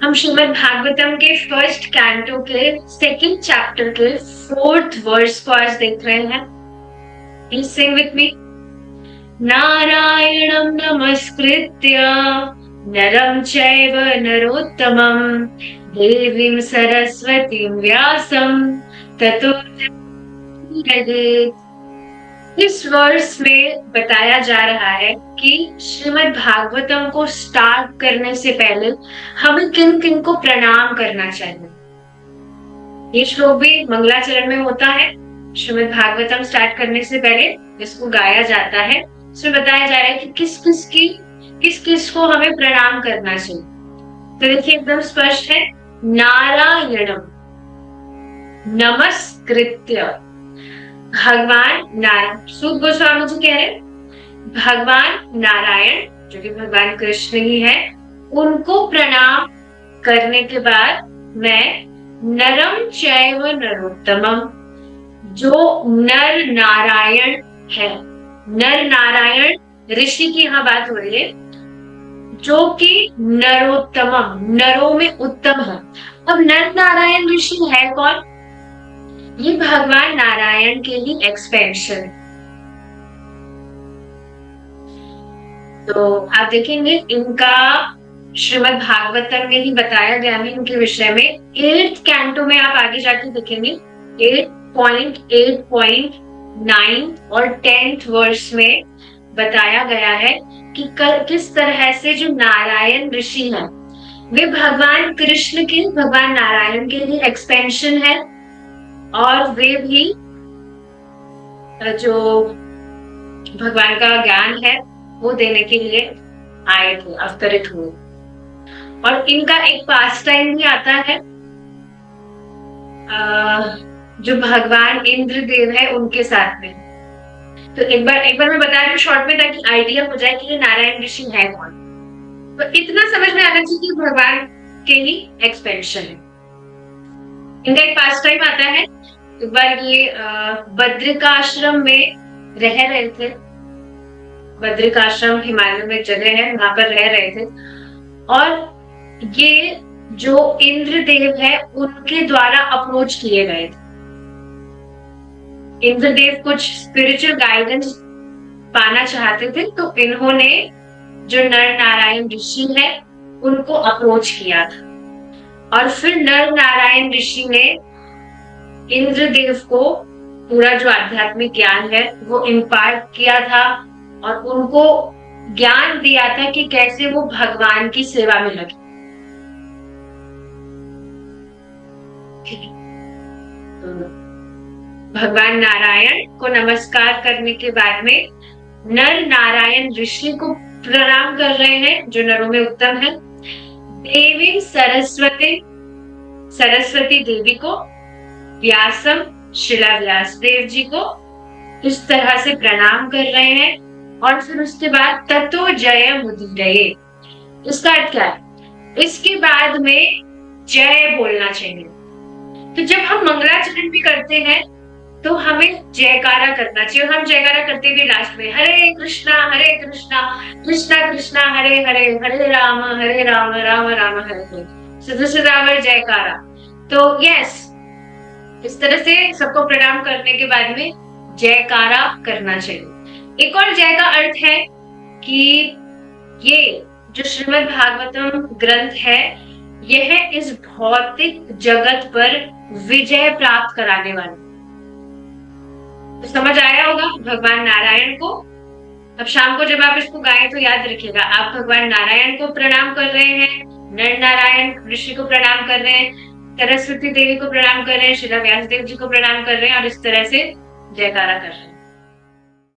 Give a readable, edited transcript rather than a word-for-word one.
हम श्रीमद् भागवतम के first canto के सेकंड चैप्टर के फोर्थ वर्स को आज देख रहे हैं। Please sing with me. नारायणं नमस्कृत्य नरं चैव नरोत्तमं देवीं सरस्वतीं व्यासं ततो जयेत्। इस वर्स में बताया जा रहा है कि श्रीमद् भागवतम को स्टार्ट करने से पहले हमें किन किन को प्रणाम करना चाहिए। ये श्लोक भी मंगलाचरण में होता है। श्रीमद् भागवतम स्टार्ट करने से पहले इसको गाया जाता है। इसमें बताया जा रहा है कि किस किस को हमें प्रणाम करना चाहिए। तो देखिए एकदम स्पष्ट है, नारायणम नमस्कृत्य। भगवान नारायण, सूत गोस्वामी जी कह रहे भगवान नारायण जो कि भगवान कृष्ण ही है, उनको प्रणाम करने के बाद मैं नरम चैव नरोत्तमम, जो नर नारायण है, नर नारायण ऋषि की यहाँ बात हो रही है, जो कि नरोत्तमम नरों में उत्तम है। अब नर नारायण ऋषि है कौन? ये भगवान नारायण के लिए एक्सपेंशन। तो आप देखेंगे इनका श्रीमद् भागवतम में ही बताया गया है इनके विषय में। 8th कैंटो में आप आगे जाके देखेंगे 8.8.9 और 10th वर्स में बताया गया है कि किस तरह से जो नारायण ऋषि हैं वे भगवान कृष्ण के, भगवान नारायण के लिए एक्सपेंशन है, और वे भी जो भगवान का ज्ञान है वो देने के लिए आए थे, अवतरित हुए। और इनका एक पास टाइम भी आता है, जो भगवान इंद्रदेव है उनके साथ में। तो एक बार मैं बता रही हूँ शॉर्ट में, ताकि आइडिया हो जाए कि ये नारायण ऋषि है कौन। तो इतना समझ में आना चाहिए कि भगवान के ही एक्सपेंशन है। इनका एक पास टाइम आता है। एक बार ये बद्रिकाश्रम में रह रहे थे। बद्रिकाश्रम हिमालय में एक जगह है, वहां पर रह रहे थे, और ये जो इंद्रदेव है उनके द्वारा अप्रोच किए गए थे। इंद्रदेव कुछ स्पिरिचुअल गाइडेंस पाना चाहते थे, तो इन्होंने जो नर नारायण ऋषि है उनको अप्रोच किया था, और फिर नर नारायण ऋषि ने इंद्रदेव को पूरा जो आध्यात्मिक ज्ञान है वो इम्पार्ट किया था, और उनको ज्ञान दिया था कि कैसे वो भगवान की सेवा में लगे। भगवान नारायण को नमस्कार करने के बाद में नर नारायण ऋषि को प्रणाम कर रहे हैं जो नरों में उत्तम है। देवी सरस्वती देवी को, व्यासम शिला व्यास देव जी को इस तरह से प्रणाम कर रहे हैं। और फिर उसके बाद ततो जय मुदीरये। इसका अर्थ क्या है? इसके बाद में जय बोलना चाहिए। तो जब हम मंगलाचरण भी करते हैं तो हमें जयकारा करना चाहिए। हम जयकारा करते हुए लास्ट में हरे कृष्णा कृष्णा कृष्णा हरे हरे, हरे राम राम राम हरे हरे, सदा जयकारा। तो यस, इस तरह से सबको प्रणाम करने के बाद में जयकारा करना चाहिए। एक और जय का अर्थ है कि ये जो श्रीमद् भागवतम ग्रंथ है यह इस भौतिक जगत पर विजय प्राप्त कराने वाला। तो समझ आया होगा भगवान नारायण को। अब शाम को जब आप इसको गाएं तो याद रखिएगा, आप भगवान नारायण को प्रणाम कर रहे हैं, नर नारायण ऋषि को प्रणाम कर रहे हैं, सरस्वती देवी को प्रणाम कर रहे हैं, शिला व्यास देव जी को प्रणाम कर रहे हैं, और इस तरह से जयकारा कर रहे हैं।